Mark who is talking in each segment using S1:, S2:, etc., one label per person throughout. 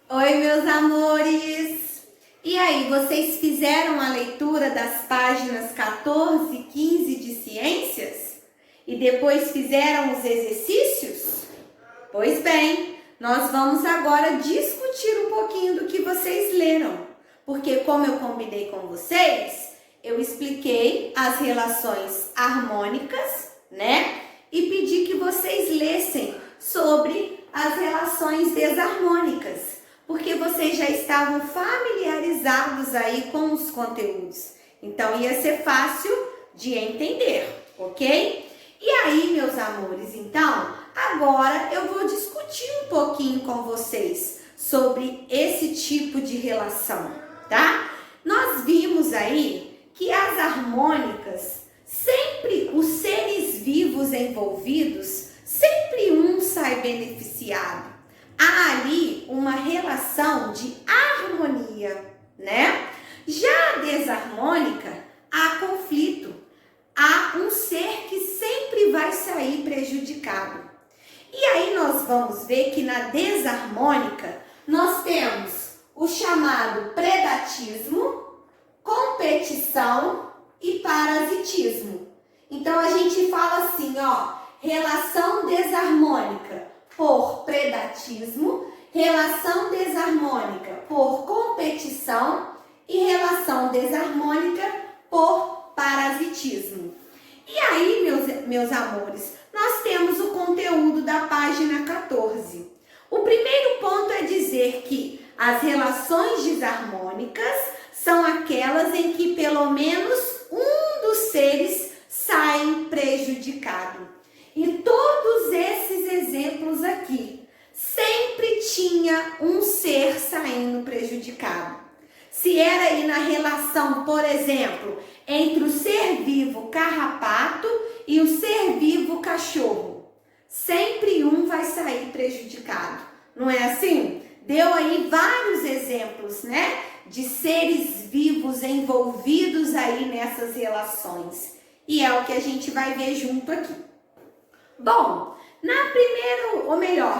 S1: Oi, meus amores! E aí, vocês fizeram a leitura das páginas 14 e 15 de Ciências? E depois fizeram os exercícios? Pois bem, nós vamos agora discutir um pouquinho do que vocês leram. Porque, como eu combinei com vocês, eu expliquei as relações harmônicas, né? E pedi que vocês lessem sobre as relações desarmônicas, porque vocês já estavam familiarizados aí com os conteúdos. Então, ia ser fácil de entender, ok? E aí, meus amores, então, agora eu vou discutir um pouquinho com vocês sobre esse tipo de relação, tá? Nós vimos aí que as harmônicas, sempre os seres vivos envolvidos, sempre um sai beneficiado. Há ali uma relação de harmonia, né? Já a desarmônica, há conflito. Há um ser que sempre vai sair prejudicado. E aí nós vamos ver que na desarmônica nós temos o chamado predatismo, competição e parasitismo. Então a gente fala assim, ó, relação desarmônica por predatismo, relação desarmônica por competição e relação desarmônica por parasitismo. E aí, meus amores, nós temos o conteúdo da página 14. O primeiro ponto é dizer que as relações desarmônicas são aquelas em que pelo menos um dos seres sai prejudicado. E todos esses exemplos aqui, sempre tinha um ser saindo prejudicado. Se era aí na relação, por exemplo, entre o ser vivo carrapato e o ser vivo cachorro, sempre um vai sair prejudicado. Não é assim? Deu aí vários exemplos, né? De seres vivos envolvidos aí nessas relações. E é o que a gente vai ver junto aqui. Bom,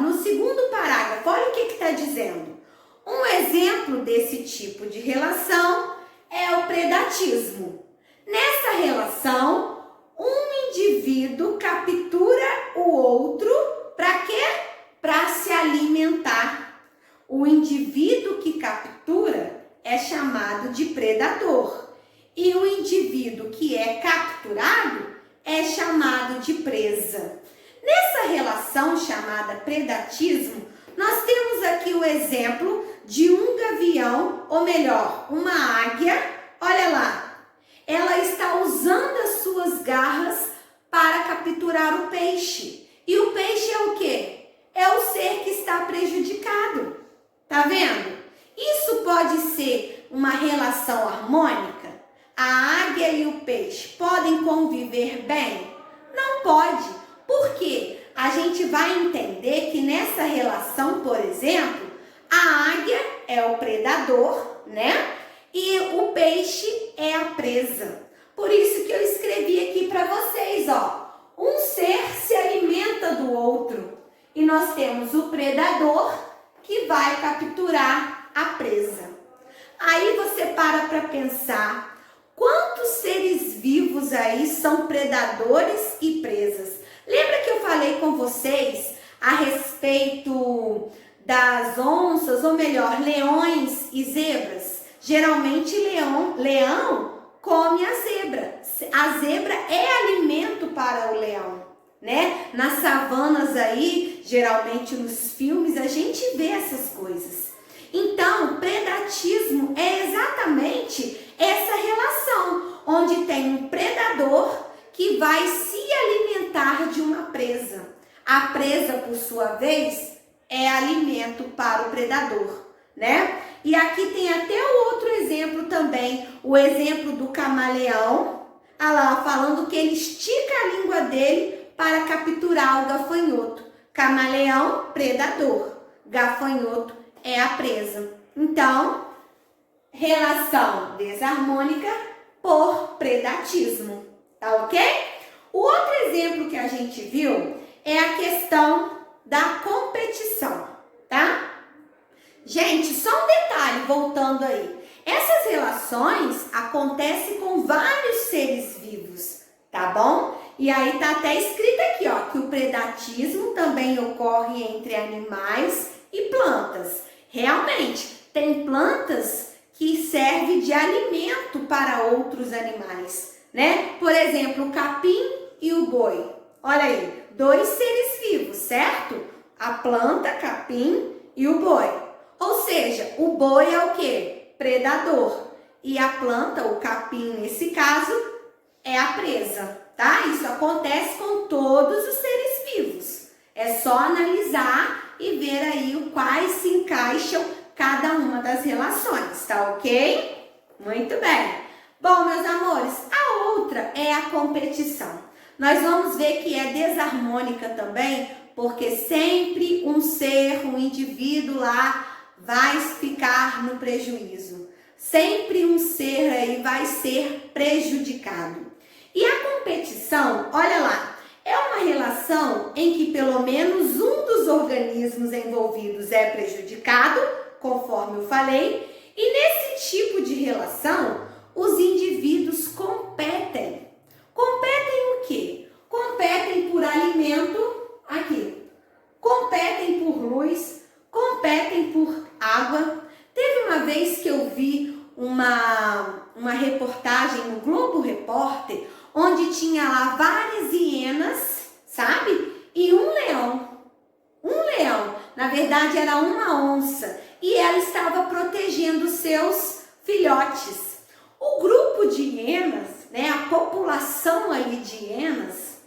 S1: no segundo parágrafo, olha o que está dizendo. Um exemplo desse tipo de relação é o predatismo. Nessa relação, um indivíduo captura o outro para quê? Para se alimentar. O indivíduo que captura é chamado de predador e o indivíduo que é capturado é chamado de presa. Nessa relação chamada predatismo, nós temos aqui o exemplo de um gavião, ou melhor, uma águia. Olha lá, ela está usando as suas garras para capturar o peixe. E o peixe é o quê? É o ser que está prejudicado. Tá vendo? Isso pode ser uma relação harmônica? A águia e o peixe podem conviver bem? Não pode. Por quê? A gente vai entender que nessa relação, por exemplo, a águia é o predador, né? E o peixe é a presa. Por isso que eu escrevi aqui para vocês, ó. Um ser se alimenta do outro. E nós temos o predador que vai capturar a presa. Aí você para pensar. Quantos seres vivos aí são predadores e presas? Leembra que eu falei com vocês a respeito das onças, ou melhor, leões e zebras? Geralmente leão come a zebra. A zebra é alimento para o leão, né? Nas savanas aí, geralmente nos filmes, a gente vê essas coisas. Então, predatismo é exatamente essa relação, onde tem um predador que vai se alimentar de uma presa. A presa, por sua vez, é alimento para o predador, né? E aqui tem até o outro exemplo também, o exemplo do camaleão. Olha lá, falando que ele estica a língua dele para capturar o gafanhoto. Camaleão, predador. Gafanhoto é a presa. Então, relação desarmônica por predatismo, tá ok? O outro exemplo que a gente viu é a questão da competição, tá? Gente, só um detalhe, voltando aí. Essas relações acontecem com vários seres vivos, tá bom? E aí tá até escrito aqui, ó, que o predatismo também ocorre entre animais e plantas. Realmente, tem plantas que servem de alimento para outros animais, né? Por exemplo, o capim e o boi. Olha aí, dois seres vivos, certo? A planta, capim e o boi. Ou seja, o boi é o quê? Predador. E a planta, o capim nesse caso, é a presa, tá? Isso acontece com todos os seres vivos. É só analisar e ver aí quais se encaixam cada uma das relações, tá ok? Muito bem. Bom, meus amores, a outra é a competição. Nós vamos ver que é desarmônica também, porque sempre um ser, um indivíduo lá vai ficar no prejuízo. Sempre um ser aí vai ser prejudicado. E a competição, olha lá, é uma relação em que pelo menos um dos organismos envolvidos é prejudicado, conforme eu falei, e nesse tipo de relação, os indivíduos competem. Competem o quê? Competem por alimento, aqui. Competem por luz, competem por água. Teve uma vez que eu vi uma reportagem no Globo Repórter, onde tinha lá várias hienas, sabe? E um leão. Um leão. Na verdade, era uma onça. E ela estava protegendo seus filhotes. O grupo de hienas, né, a população ali de hienas,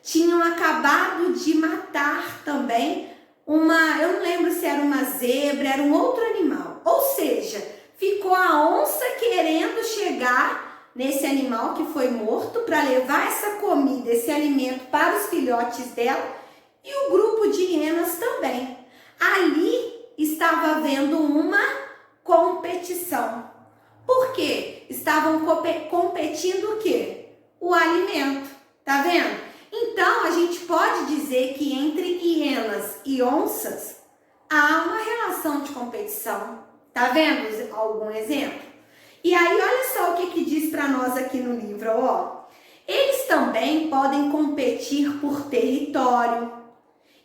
S1: tinham acabado de matar também eu não lembro se era uma zebra, era um outro animal. Ou seja, ficou a onça querendo chegar nesse animal que foi morto para levar essa comida, esse alimento para os filhotes dela, e o grupo de hienas também. Ali estava havendo uma competição. Por quê? Estavam competindo o quê? O alimento. Tá vendo? Então, a gente pode dizer que entre hienas e onças há uma relação de competição. Tá vendo algum exemplo? E aí, olha só o que diz para nós aqui no livro, ó. Eles também podem competir por território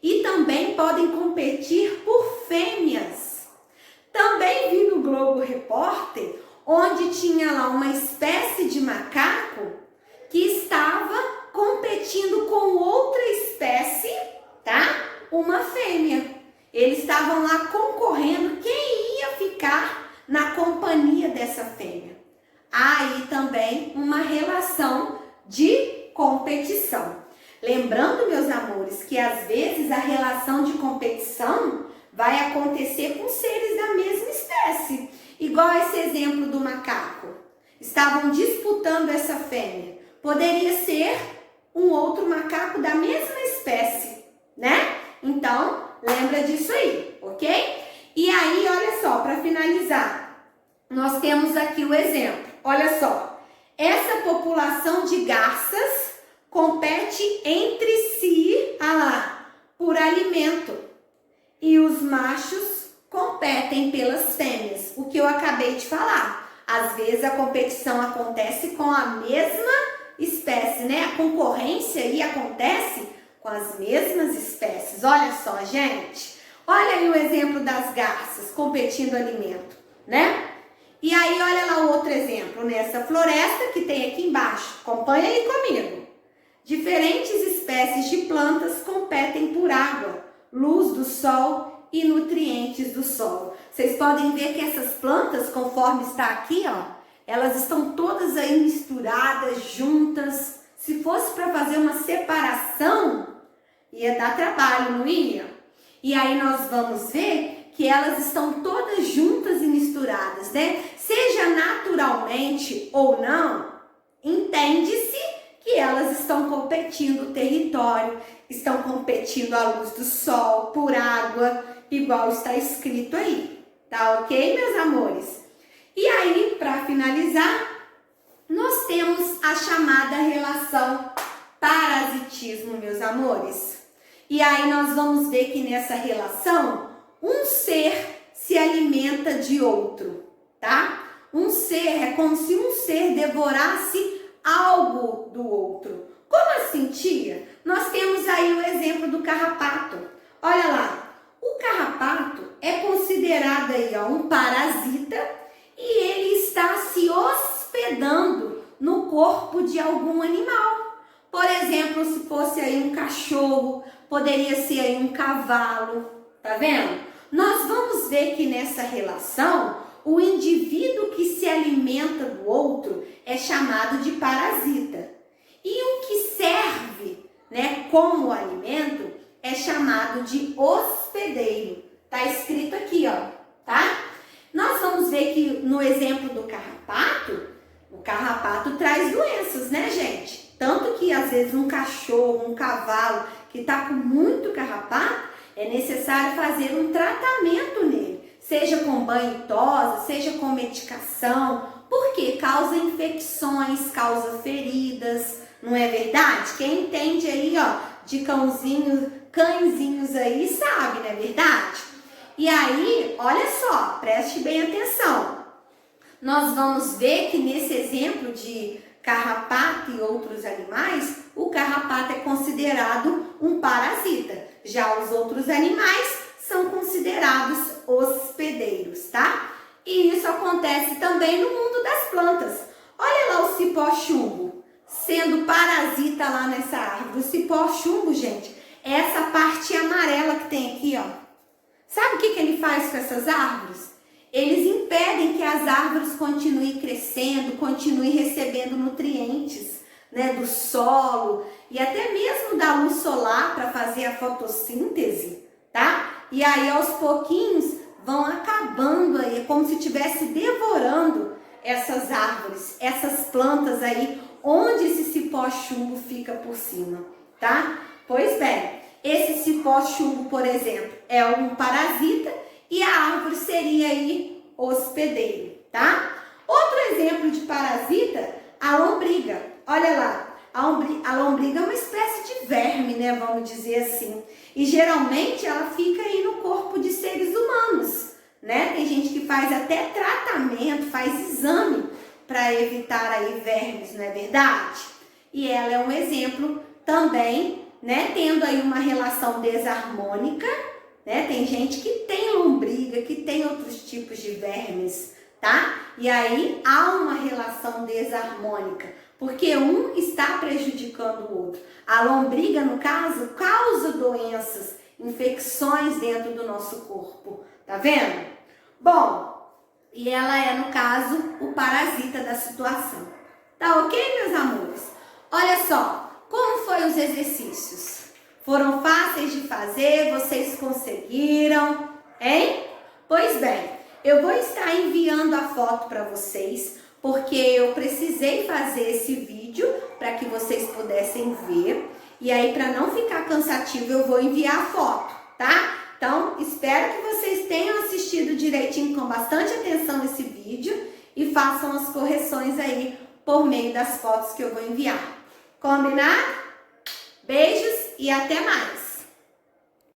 S1: e também podem competir por fêmeas. Também vi no Globo Repórter, onde tinha lá uma espécie de macaco que estava competindo com outra espécie, tá? Uma fêmea. Eles estavam lá concorrendo quem ia ficar na companhia dessa fêmea. Há aí também uma relação de competição. Lembrando, meus amores, que às vezes a relação de competição vai acontecer com seres da mesma espécie. Igual esse exemplo do macaco. Estavam disputando essa fêmea. Poderia ser um outro macaco da mesma espécie, né? Então, lembra disso aí, ok? E aí, olha só, para finalizar, nós temos aqui o exemplo. Olha só, essa população de garças compete entre si, por alimento. E os machos competem pelas fêmeas, o que eu acabei de falar. Às vezes a competição acontece com a mesma espécie, né? A concorrência aí acontece com as mesmas espécies. Olha só, gente. Olha aí o exemplo das garças competindo alimento, né? E aí, olha lá o outro exemplo, nessa floresta que tem aqui embaixo. Acompanha aí comigo. Diferentes espécies de plantas competem por água, luz do sol e nutrientes do solo. Vocês podem ver que essas plantas, conforme está aqui, ó, elas estão todas aí misturadas, juntas. Se fosse para fazer uma separação, ia dar trabalho, não ia? E aí nós vamos ver que elas estão todas juntas e misturadas, né? Seja naturalmente ou não, entende-se que elas estão competindo o território, estão competindo a luz do sol, por água, igual está escrito aí. Tá ok, meus amores? E aí, para finalizar, nós temos a chamada relação parasitismo, meus amores. E aí nós vamos ver que nessa relação, um ser se alimenta de outro, tá? Um ser, é como se um ser devorasse algo do outro. Como assim, tia? Nós temos aí o exemplo do carrapato. Olha lá, o carrapato é considerado aí, ó, um parasita e ele está se hospedando no corpo de algum animal. Por exemplo, se fosse aí um cachorro, poderia ser aí um cavalo, tá vendo? Nós vamos ver que nessa relação, o indivíduo que se alimenta do outro é chamado de parasita. E o que serve, né, como alimento é chamado de hospedeiro. Tá escrito aqui, ó, tá? Nós vamos ver que no exemplo do carrapato, o carrapato traz doenças, né, gente? Tanto que às vezes um cachorro, um cavalo que tá com muito carrapato, é necessário fazer um tratamento nele, seja com banho e tosa, seja com medicação, porque causa infecções, causa feridas, não é verdade? Quem entende aí, ó, de cãezinhos aí sabe, não é verdade? E aí, olha só, preste bem atenção. Nós vamos ver que nesse exemplo de carrapato e outros animais, o carrapato é considerado um parasita. Já os outros animais são considerados hospedeiros, tá? E isso acontece também no mundo das plantas. Olha lá o cipó-chumbo, sendo parasita lá nessa árvore. O cipó-chumbo, gente, é essa parte amarela que tem aqui, ó. Sabe o que ele faz com essas árvores? Eles impedem que as árvores continuem crescendo, continuem recebendo nutrientes, né, do solo e até mesmo da luz solar para fazer a fotossíntese, tá? E aí aos pouquinhos vão acabando aí, é como se estivesse devorando essas árvores, essas plantas aí, onde esse cipó-chumbo fica por cima, tá? Pois bem, esse cipó-chumbo, por exemplo, é um parasita e a árvore seria aí hospedeiro, tá? Outro exemplo de parasita, a lombriga. Olha lá, a lombriga é uma espécie de verme, né? Vamos dizer assim. E geralmente ela fica aí no corpo de seres humanos, né? Tem gente que faz até tratamento, faz exame para evitar aí vermes, não é verdade? E ela é um exemplo também, né? Tendo aí uma relação desarmônica, né? Tem gente que tem lombriga, que tem outros tipos de vermes, tá? E aí há uma relação desarmônica, porque um está prejudicando o outro. A lombriga, no caso, causa doenças, infecções dentro do nosso corpo, tá vendo? Bom, e ela é, no caso, o parasita da situação. Tá ok, meus amores? Olha só, como foram os exercícios? Foram fáceis de fazer? Vocês conseguiram? Hein? Pois bem, eu vou estar enviando a foto para vocês, porque eu precisei fazer esse vídeo para que vocês pudessem ver. E aí, para não ficar cansativo, eu vou enviar a foto, tá? Então, espero que vocês tenham assistido direitinho, com bastante atenção esse vídeo e façam as correções aí por meio das fotos que eu vou enviar. Combinado? Beijos e até mais!